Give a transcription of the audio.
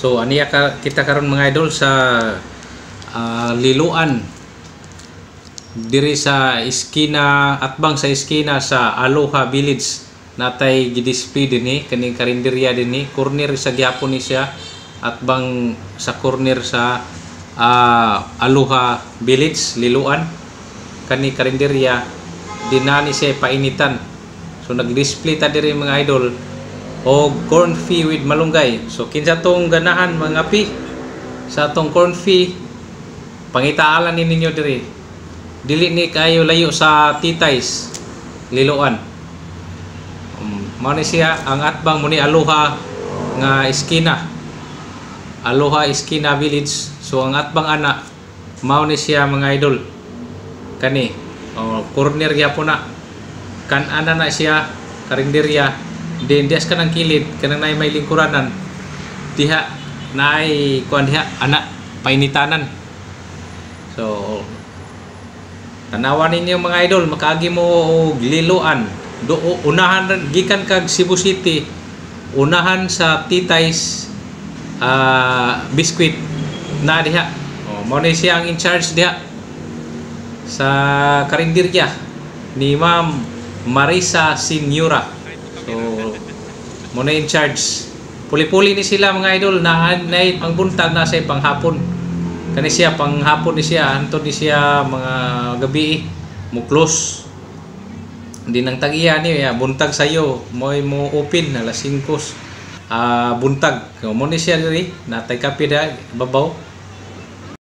So aniya kita karon mga idol sa Liloan diri sa iskina atbang sa iskina sa Aloha Village. Natay gidisplay dinhi kaning karinderya dinhi, corner sa gyapon ni siya atbang sa corner sa Aloha Village Liloan. Kani karinderya dinani siya painitan. So nag-display ta diri mga idol o corn fee with malunggay. So kinsa tong ganahan mga pi sa atong corn fee, pangitaalan ninyo diri. Dili ni kayo layo sa Titays Liloan. Mao ni siya ang atbang mo ni Aloha nga iskina, Aloha Iskina Village. So ang atbang ana mao ni siya mga idol kani corner gyapon na kan ana na siya karinderya. Din dias kanang kilid kanang nay may lingkuranan diha nay kuan diha ana painitanan. So tanawan ninyo mga idol, makaagi mo og Liloan do unahan gikan kag Cebu City, unahan sa Titays biscuit na diha. Mao ni siya ang in charge diha sa karinderya ni Ma'am Marisa Senyora. So mo na in charge. Puli-puli ni sila mga idol na pangbuntag na sa panghapon. Kani siya panghapon ni siya, antod ni siya mga gabi mo close. Hindi nang tagiya ni buntag sayo mo open alas 5 buntag. Mo ni siya diri natay kape da babaw.